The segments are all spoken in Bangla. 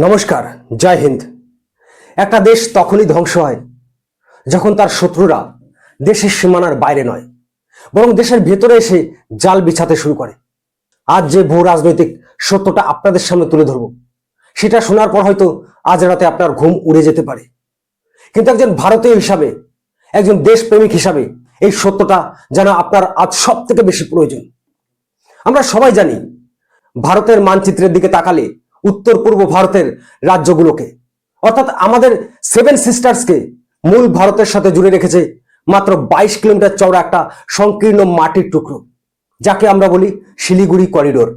নমস্কার, জয় হিন্দ। একটা দেশ তখনই ধ্বংস হয় যখন তার শত্রুরা দেশের সীমানার বাইরে নয়, বরং দেশের ভেতরে এসে জাল বিছাতে শুরু করে। আজ যে ভূ রাজনৈতিক সত্যটা আপনাদের সামনে তুলে ধরব, সেটা শোনার পর হয়তো আজ রাতে আপনার ঘুম উড়ে যেতে পারে, কিন্তু একজন ভারতীয় হিসাবে, একজন দেশপ্রেমিক হিসাবে এই সত্যটা যেন আপনার আজ সব থেকে বেশি প্রয়োজন। আমরা সবাই জানি, ভারতের মানচিত্রের দিকে তাকালে উত্তর পূর্ব ভারতের রাজ্যগুলোকে, অর্থাৎ আমাদের সেভেন সিস্টার্সকে মূল ভারতের সাথে জুড়ে রেখেছে মাত্র 22 কিলোমিটার চওড়া একটা সংকীর্ণ মাটির টুকরো, যাকে আমরা বলি শিলিগুড়ি করিডোর,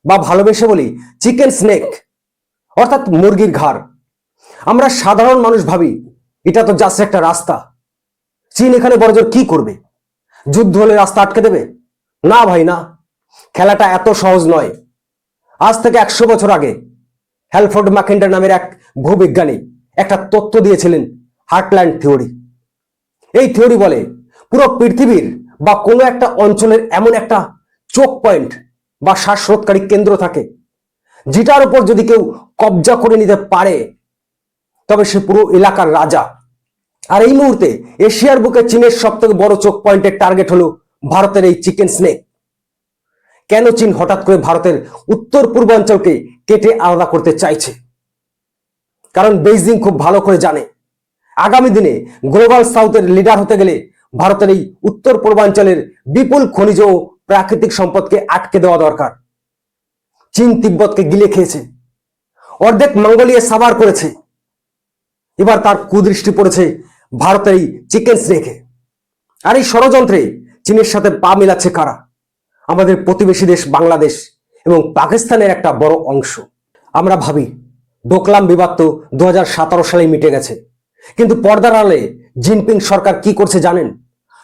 বা ভালোবেসে বলি চিকেন স্নেক, অর্থাৎ মুরগির ঘাড়। আমরা সাধারণ মানুষ ভাবি এটা তো জাস্ট একটা রাস্তা। চীন এখানে বড়জোর কি করবে? যুদ্ধ হলে রাস্তা আটকে দেবে? না ভাই না, খেলাটা এত সহজ নয়। আজ থেকে 100 বছর আগে হ্যালফোর্ড ম্যাকেন্ডার নামের এক ভূবিজ্ঞানী একটা তত্ত্ব দিয়েছিলেন, হার্টল্যান্ড থিওরি। এই থিওরি বলে, পুরো পৃথিবীর বা কোনো একটা অঞ্চলের এমন একটা চোক পয়েন্ট বা শ্বাসরোধকারী কেন্দ্র থাকে, যেটার উপর যদি কেউ কবজা করে নিতে পারে তবে সে পুরো এলাকার রাজা। আর এই মুহূর্তে এশিয়ার বুকে চীনের সব থেকে বড় চোক পয়েন্টের টার্গেট হলো ভারতের এই চিকেন স্নেক। কেন চীন হঠাৎ করে ভারতের উত্তর পূর্বাঞ্চলকে কেটে আলাদা করতে চাইছে? কারণ বেইজিং খুব ভালো করে জানে, আগামী দিনে গ্লোবাল সাউথের লিডার হতে গেলে ভারতের এই উত্তর পূর্বাঞ্চলের বিপুল খনিজ ও প্রাকৃতিক সম্পদকে আটকে দেওয়া দরকার। চীন তিব্বতকে গিলে খেয়েছে, অর্ধেক মঙ্গোলিয়া সাবার করেছে, এবার তার কুদৃষ্টি পড়েছে ভারতের এই চিকেন স্নেকে। আর এই ষড়যন্ত্রে চীনের সাথে পা মিলাচ্ছে কারা? আমাদের প্রতিবেশী দেশ বাংলাদেশ এবং পাকিস্তানের একটা বড় অংশ। আমরা ভাবি ডোকলাম বিবাদ তো 2017 সালে মিটে গেছে, কিন্তু পর্দার আড়ালে জিনপিং সরকার কি করছে জানেন?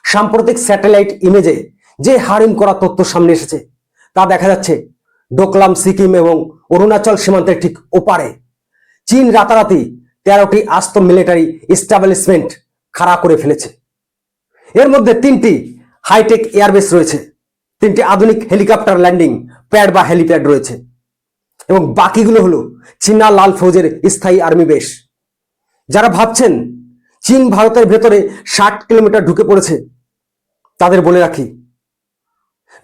সাম্প্রতিক স্যাটেলাইট ইমেজে যে হারিম করা তথ্য সামনে এসেছে, তা দেখা যাচ্ছে ডোকলাম, সিকিম এবং অরুণাচল সীমান্তের ঠিক ওপারে চীন রাতারাতি 13টি আস্ত মিলিটারি এস্টাবলিশমেন্ট খাড়া করে ফেলেছে। এর মধ্যে 3টি হাইটেক এয়ারবেস রয়েছে, 3টি আধুনিক হেলিকপ্টার ল্যান্ডিং প্যাড বা হেলিপ্যাড রয়েছে, এবং বাকিগুলো হলো চীনা লাল ফৌজের স্থায়ী আর্মি বেস। যারা ভাবছেন চীন ভারতের ভেতরে 60 কিলোমিটার ঢুকে পড়েছে, তাদের বলে রাখি,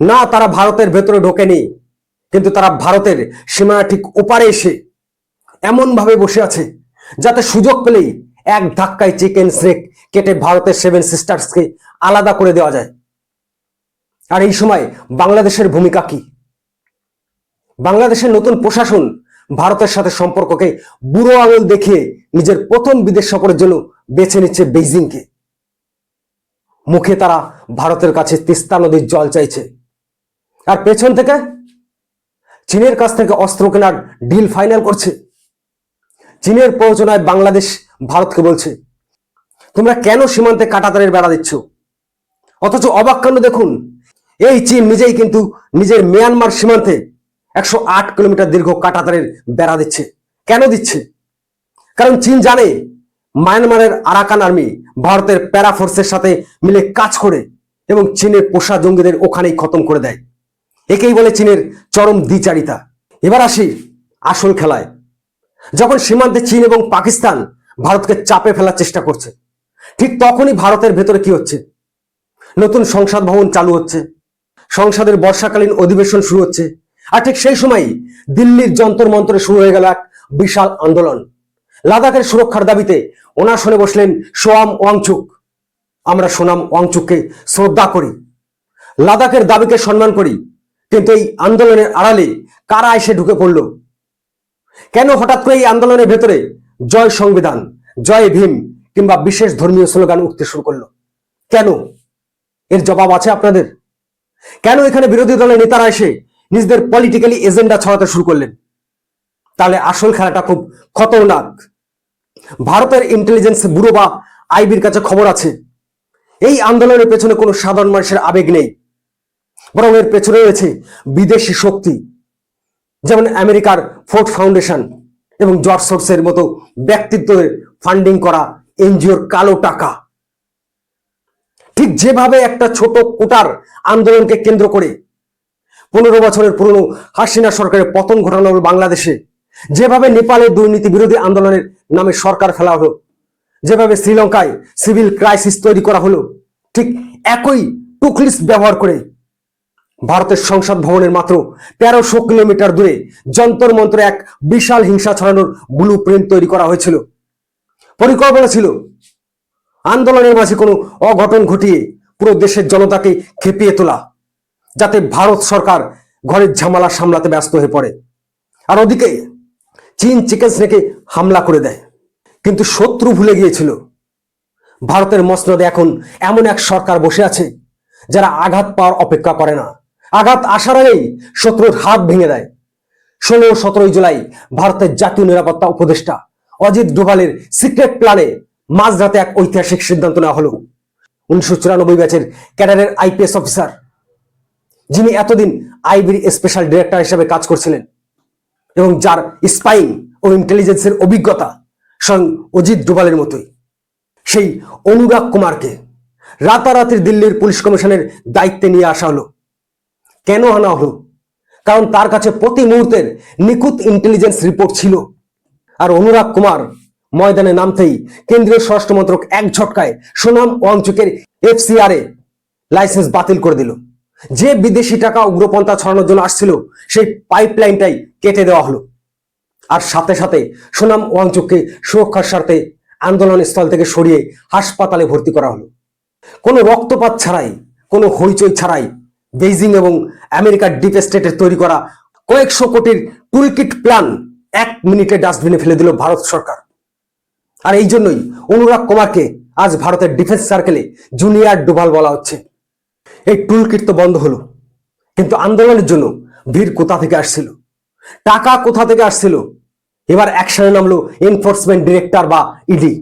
না, তারা ভারতের ভেতরে ঢোকেনি, কিন্তু তারা ভারতের সীমানা ঠিক ওপারে এসে এমন ভাবে বসে আছে যাতে সুযোগ পেলেই এক ধাক্কায় চিকেন স্নেক কেটে ভারতের সেভেন সিস্টার্সকে আলাদা করে দেওয়া যায়। আর এই সময় বাংলাদেশের ভূমিকা কি? বাংলাদেশের নতুন প্রশাসন ভারতের সাথে সম্পর্ককে বুড়ো আঙুল দেখিয়ে নিজের প্রথম বিদেশ সফরের জন্য বেছে নিচ্ছে বেইজিংকে। মুখে তারা ভারতের কাছে তিস্তা নদীর জল চাইছে, আর পেছন থেকে চীনের কাছ থেকে অস্ত্র কেনার ডিল ফাইনাল করছে। চীনের প্রয়োজনায় বাংলাদেশ ভারতকে বলছে, তোমরা কেন সীমান্তে কাঁটাতারের বেড়া দিচ্ছ? অথচ অবাক কাণ্ড দেখুন, এই চীন নিজেই কিন্তু নিজের মিয়ানমার সীমান্তে 108 কিলোমিটার দীর্ঘ কাঁটাতারের বেড়া দিচ্ছে। কেন দিচ্ছে? কারণ চীন জানে মায়ানমারের আরাকান আর্মি ভারতের প্যারা ফোর্সের সাথে মিলে কাজ করে এবং চীনের পোষা জঙ্গিদের ওখানেই খতম করে দেয়। একেই বলে চীনের চরম দ্বিচারিতা। এবার আসি আসল খেলায়। যখন সীমান্তে চীন এবং পাকিস্তান ভারতকে চাপে ফেলার চেষ্টা করছে, ঠিক তখনই ভারতের ভেতরে কি হচ্ছে? নতুন সংসদ ভবন চালু হচ্ছে, সংসদের বর্ষাকালীন অধিবেশন শুরু হচ্ছে, আর ঠিক সেই সময়ই দিল্লির যন্তর মন্তরে শুরু হয়ে গেল এক বিশাল আন্দোলন। লাদাখের সুরক্ষার দাবিতে অনাসনে বসলেন সোয়াম ওয়াংচুক। আমরা সোনাম ওয়াংচুককে শ্রদ্ধা করি, লাদাখের দাবিকে সম্মান করি, কিন্তু এই আন্দোলনের আড়ালে কারা এসে ঢুকে পড়ল? কেন হঠাৎ করে এই আন্দোলনের ভেতরে জয় সংবিধান, জয় ভীম কিংবা বিশেষ ধর্মীয় স্লোগান উঠতে শুরু করলো? কেন? এর জবাব আছে আপনাদের? কেন এখানে বিরোধী দলের নেতারা এসে নিজেদের পলিটিক্যালি এজেন্ডা ছড়াতে শুরু করলেন? তাহলে আসল খেলাটা খুব খতরনাক। ভারতের ইন্টেলিজেন্স ব্যুরো বা আইবির কাছে খবর আছে, এই আন্দোলনের পেছনে কোনো সাধারণ মানুষের আবেগ নেই, বরং এর পেছনে রয়েছে বিদেশি শক্তি, যেমন আমেরিকার ফোর্ড ফাউন্ডেশন এবং জর্জ সোরসের মতো ব্যক্তিত্বের ফান্ডিং করা এনজিওর কালো টাকা। ঠিক যেভাবে একটা ছোট কোটার আন্দোলনকে কেন্দ্র করে 15 বছরের পুরনো হাসিনা সরকারের পতন ঘটানো হল বাংলাদেশে, যেভাবে নেপালে দুর্নীতি বিরোধী আন্দোলনের নামে সরকার ফেলা হলো, যেভাবে শ্রীলঙ্কায় সিভিল ক্রাইসিস তৈরি করা হলো, ঠিক একই টুকলিস ব্যবহার করে ভারতের সংসদ ভবনের মাত্র 1300 কিলোমিটার দূরে যন্তর মন্ত্রে এক বিশাল হিংসা ছড়ানোর ব্লু প্রিন্ট তৈরি করা হয়েছিল। পরিকল্পনা ছিল আন্দোলনের মাঝে কোনো অঘটন ঘটিয়ে পুরো দেশের জনতাকে খেপিয়ে তোলা, যাতে ভারত সরকার ঘরের ঝামেলা সামলাতে ব্যস্ত হয়ে পড়ে, আর ওদিকে চীন চিকেন স্নেকে হামলা করে দেয়। কিন্তু শত্রু ভুলে গিয়েছিল ভারতের মসনদে এখন এমন এক সরকার বসে আছে যারা আঘাত পাওয়ার অপেক্ষা করে না, আঘাত আসার আগেই শত্রুর হাত ভেঙে দেয়। 16-17 জুলাই ভারতের জাতীয় নিরাপত্তা উপদেষ্টা অজিত ডোভালের সিক্রেট প্ল্যানে মাঝরাতে এক ঐতিহাসিক সিদ্ধান্ত নেওয়া হলো। 1994 ব্যাচের ক্যাডারের আইপিএস অফিসার, যিনি এতদিন আইবির স্পেশাল ডিরেক্টর হিসেবে কাজ করছিলেন এবং যার স্পাইং ও ইন্টেলিজেন্সের অভিজ্ঞতা স্বয়ং অজিত ডোভালের মতোই, সেই অনুরাগ কুমারকে রাতারাতি দিল্লির পুলিশ কমিশনের দায়িত্বে নিয়ে আসা হলো। কেন আনা হলো? কারণ তার কাছে প্রতি মুহূর্তের নিখুঁত ইন্টেলিজেন্স রিপোর্ট ছিল। আর অনুরাগ কুমার ময়দানে নামতেই কেন্দ্রীয় স্বরাষ্ট্র মন্ত্রক এক ঝটকায় সোনাম ওয়াংচুকের FCR লাইসেন্স বাতিল করে দিল। যে বিদেশি টাকা উগ্রপন্থা ছড়ানোর জন্য আসছিল সেই পাইপলাইনটাই কেটে দেওয়া হলো। আর সাথে সাথে সোনাম ওয়াংচুককে সুরক্ষার স্বার্থে আন্দোলন স্থল থেকে সরিয়ে হাসপাতালে ভর্তি করা হলো। কোনো রক্তপাত ছাড়াই, কোনো হইচই ছাড়াই বেইজিং এবং আমেরিকার ডিপ স্টেটের তৈরি করা কয়েকশো কোটির টুলকিট প্ল্যান 1 মিনিটে ডাস্টবিনে ফেলে দিল ভারত সরকার। আর এই জন্যই অনুরাগ কুমারকে আজ ভারতের ডিফেন্স সার্কেলে জুনিয়র ডোভাল বলা হচ্ছে। এই টুলকিট তো বন্ধ হলো, কিন্তু আন্দোলনের জন্য ভিড় কোথা থেকে আসছিল, টাকা কোথা থেকে আসছিল? এবার অ্যাকশনে নামলো এনফোর্সমেন্ট ডিরেক্টর বা ইডি।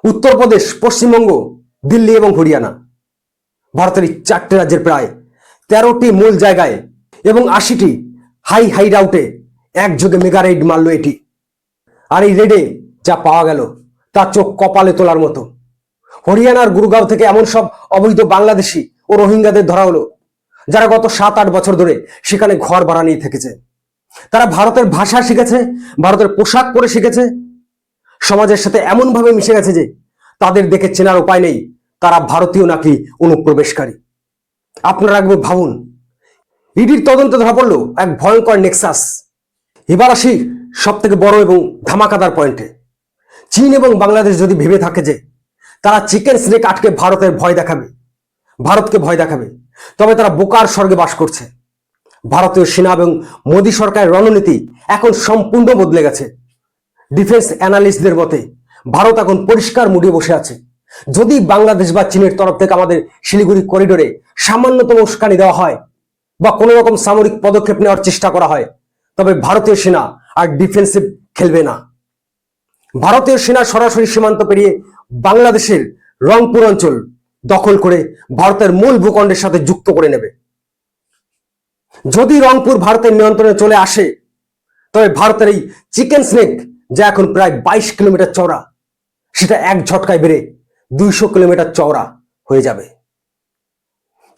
উত্তরপ্রদেশ, পশ্চিমবঙ্গ, দিল্লি এবং হরিয়ানা, ভারতের এই 4টে রাজ্যের প্রায় 13টি মূল জায়গায় এবং 80টি হাই রাউটে একযোগে মেগা রেড মারল এটি। আর এই রেডে যা পাওয়া গেল তা চোখ কপালে তোলার মতো। হরিয়ানার গুরগাঁও থেকে এমন সব অবৈধ বাংলাদেশি ও রোহিঙ্গাদের ধরা হলো যারা গত 7-8 বছর ধরে সেখানে ঘর ভাড়া নিয়ে থেকেছে। তারা ভারতের ভাষা শিখেছে, ভারতের পোশাক পরে শিখেছে, সমাজের সাথে এমন ভাবে মিশে গেছে যে তাদের দেখে চেনার উপায় নেই তারা ভারতীয় নাকি অনুপ্রবেশকারী। আপনারা একবার ভাবুন, ইডির তদন্তে ধরা পড়লো এক ভয়ঙ্কর নেক্সাস। এবার আসি সব থেকে বড় এবং ধামাকাদার পয়েন্টে। চীন এবং বাংলাদেশ যদি ভেবে থাকে যে তারা চিকেন স্নেক আটকে ভারতকে ভয় দেখাবে, তবে তারা বোকার স্বর্গে বাস করছে। ভারতীয় সেনা এবং মোদী সরকারের রণনীতি এখন সম্পূর্ণ বদলে গেছে। ডিফেন্স অ্যানালিস্টদের মতে ভারত এখন পরিষ্কার মুডে বসে আছে। যদি বাংলাদেশ বা চীনের তরফ থেকে আমাদের শিলিগুড়ি করিডোরে সামান্যতম উস্কানি দেওয়া হয় বা কোনো রকম সামরিক পদক্ষেপ নেওয়ার চেষ্টা করা হয়, তবে ভারতীয় সেনা আর ডিফেন্সিভ খেলবে না। ভারতীয় সেনা সরাসরি সীমান্ত পেরিয়ে বাংলাদেশের রংপুর অঞ্চল দখল করে ভারতের মূল ভূখণ্ডের সাথে যুক্ত করে নেবে। যদি রংপুর ভারতের নিয়ন্ত্রণে চলে আসে, তবে ভারতের এই চিকেন স্নেক, যা এখন প্রায় 22 কিলোমিটার চওড়া, সেটা এক ঝটকায় বেড়ে 200 কিলোমিটার চওড়া হয়ে যাবে।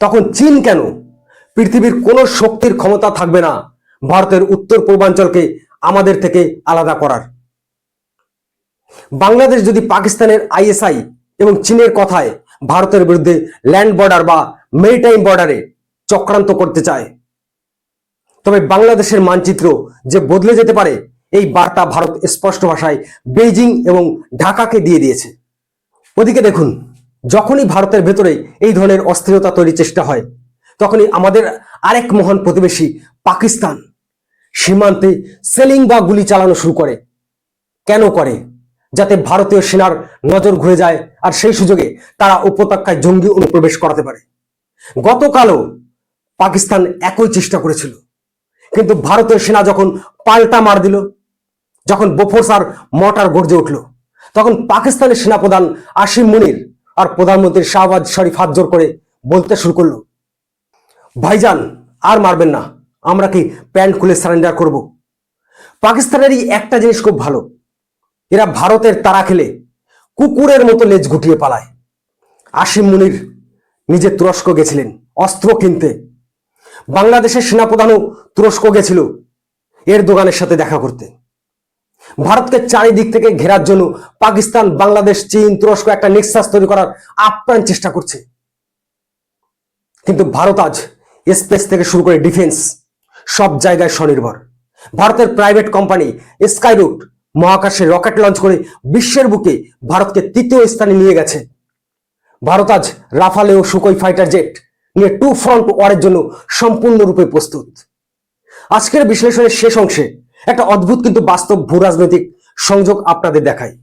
তখন চীন কেন, পৃথিবীর কোন শক্তির ক্ষমতা থাকবে না ভারতের উত্তর পূর্বাঞ্চলকে আমাদের থেকে আলাদা করার। বাংলাদেশ যদি পাকিস্তানের ISI এবং চীনের কথায় ভারতের বিরুদ্ধে ল্যান্ড বর্ডার বা মেরিটাইম বর্ডারে চক্রান্ত করতে চায়, তবে বাংলাদেশের মানচিত্র যে বদলে যেতে পারে, এই বার্তা ভারত স্পষ্ট ভাষায় বেইজিং এবং ঢাকাকে দিয়ে দিয়েছে। ওদিকে দেখুন, যখনই ভারতের ভেতরে এই ধরনের অস্থিরতা তৈরির চেষ্টা হয়, তখনই আমাদের আরেক মহান প্রতিবেশী পাকিস্তান সীমান্তে সেলিং বা গুলি চালানো শুরু করে। কেন করে? যাতে ভারতীয় সেনার নজর ঘুরে যায় আর সেই সুযোগে তারা উপত্যকায় জঙ্গি অনুপ্রবেশ করাতে পারে। গতকালও পাকিস্তান একই চেষ্টা করেছিল, কিন্তু ভারতীয় সেনা যখন পাল্টা মার দিল, যখন বোফোর্স আর মর্টার গর্জে উঠল, তখন পাকিস্তানের সেনাপ্রধান আসিম মুনির আর প্রধানমন্ত্রী শাহবাজ শরীফ হাত জোর করে বলতে শুরু করলো, ভাইজান আর মারবেন না, আমরা কি প্যান্ট খুলে সারেন্ডার করব? পাকিস্তানের এই একটা জিনিস খুব ভালো, এরা ভারতের তাড়া খেলে কুকুরের মতো লেজ গুটিয়ে পালায়। আসিম মুনির নিজে তুরস্ক গেছিলেন অস্ত্র কিনতে। বাংলাদেশের সেনাপ্রধানও তুরস্ক গেছিল এর দোকানের সাথে দেখা করতে। ভারতকে চারিদিক থেকে ঘেরার জন্য পাকিস্তান, বাংলাদেশ, চীন, তুরস্ক একটা নেক্সাস তৈরি করার আপ্রাণ চেষ্টা করছে। কিন্তু ভারত আজ স্পেস থেকে শুরু করে ডিফেন্স সব জায়গায় স্বনির্ভর। ভারতের প্রাইভেট কোম্পানি স্কাইরুট মহাকাশে রকেট লঞ্চ করে বিশ্বের বুকে ভারতকে তৃতীয় স্থানে নিয়ে গেছে। ভারত আজ রাফালে ও সুকোই ফাইটার জেট নিয়ে টু ফ্রন্ট ওয়ারের জন্য সম্পূর্ণরূপে প্রস্তুত। আজকের বিশ্লেষণের শেষ অংশে একটা অদ্ভুত কিন্তু বাস্তব ভূ রাজনৈতিক সংযোগ আপনাদের দেখায়।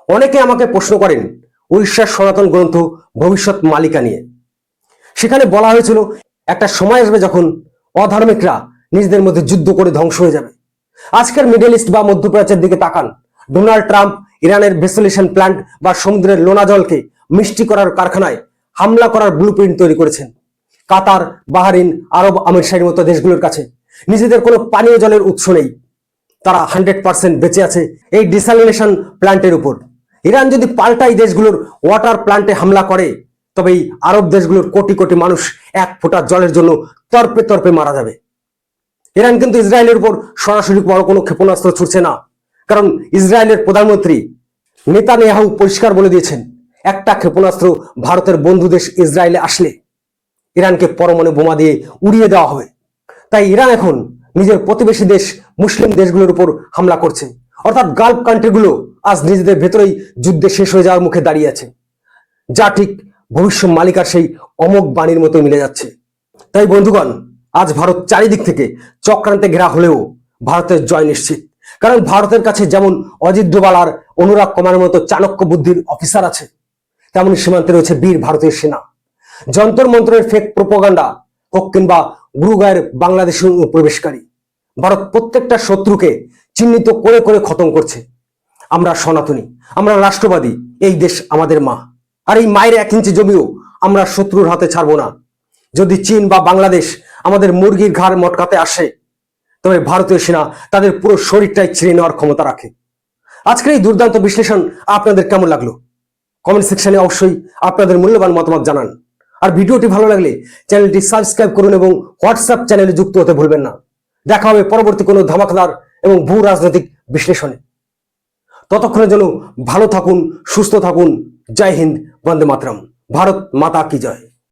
অনেকে আমাকে প্রশ্ন করেন উড়িষ্যার সনাতন গ্রন্থ ভবিষ্যৎ মালিকা নিয়ে। সেখানে বলা হয়েছিল একটা সময় আসবে যখন অধার্মিকরা নিজেদের মধ্যে যুদ্ধ করে ধ্বংস হয়ে যাবে। আজকের মিডল ইস্ট বা মধ্যপ্রাচ্যের দিকে তাকান। ডোনাল্ড ট্রাম্প ইরানের ভেসেলেশন প্ল্যান্ট বা সমুদ্রের লোনা জলকে মিষ্টি করার কারখানায় হামলা করার ব্লুপ্রিন্ট তৈরি করেছেন। কাতার, বাহরিন, আরব আমিরশাহির মতো দেশগুলোর কাছে নিজেদের কোনো পানীয় জলের উৎস নেই। তারা 100% বেঁচে আছে এই ডিসালিনেশন প্ল্যান্টের উপর। ইরান যদি পাল্টা এই দেশগুলোর ওয়াটার প্ল্যান্টে হামলা করে, তবে এই আরব দেশগুলোর কোটি কোটি মানুষ এক ফোঁটা জলের জন্য তর্পে তর্পে মারা যাবে। ইরান কিন্তু ইসরায়েলের উপর সরাসরি বড় কোনো ক্ষেপণাস্ত্র ছুটছে না, কারণ ইসরায়েলের প্রধানমন্ত্রী নেতানিয়াহু পরিষ্কার বলে দিয়েছেন একটা ক্ষেপণাস্ত্র ভারতের বন্ধু দেশ ইসরায়েলে আসলে ইরানকে পরমাণু বোমা দিয়ে উড়িয়ে দেওয়া হবে। তাই ইরান এখন নিজের প্রতিবেশী দেশ মুসলিম দেশগুলোর উপর হামলা করছে, অর্থাৎ গালফ কান্ট্রিগুলো আজ নিজেদের ভেতরেই যুদ্ধে শেষ হয়ে যাওয়ার মুখে দাঁড়িয়ে আছে, যা ঠিক ভবিষ্যৎ মালিকার সেই অমোঘ বাণীর মতো মিলে যাচ্ছে। তাই বন্ধুগণ, আজ ভারত চারিদিক থেকে চক্রান্তে ঘেরা হলেও ভারতের জয় নিশ্চিত, কারণ ভারতের কাছে যেমন অজিত ডোভাল আর অনুরাগ কুমারের মতো চাণক্য বুদ্ধির অফিসার আছে, তেমনি সীমান্তে রয়েছে বীর ভারতীয় সেনা। যন্তর মন্ত্রের ফেক প্রোপাগান্ডা হোক কিংবা গুরুগায়ের বাংলাদেশি প্রবেশকারী, ভারত প্রত্যেকটা শত্রুকে চিহ্নিত করে করে খতম করছে। আমরা সনাতনী, আমরা রাষ্ট্রবাদী, এই দেশ আমাদের মা, আর এই মায়ের 1 ইঞ্চি জমিও আমরা শত্রুর হাতে ছাড়বো না। যদি চীন বা বাংলাদেশ আমাদের মুরগির ঘাড় মটকাতে আসে, তবে ভারতীয় সেনা তাদের পুরো শরীরটাই ছিঁড়ে নেওয়ার ক্ষমতা রাখে। আজকের এই দুর্দান্ত বিশ্লেষণ আপনাদের কেমন লাগলো? কমেন্ট সেকশনে অবশ্যই আপনাদের মূল্যবান মতামত জানান। আর ভিডিওটি ভালো লাগলে চ্যানেলটি সাবস্ক্রাইব করুন এবং হোয়াটসঅ্যাপ চ্যানেলে যুক্ত হতে ভুলবেন না। দেখা হবে পরবর্তী কোনো ধামাকাদার এবং ভূ রাজনৈতিক বিশ্লেষণে। ততক্ষণের জন্য ভালো থাকুন, সুস্থ থাকুন। জয় হিন্দ, বন্দে মাতরম। ভারত মাতা কি জয়।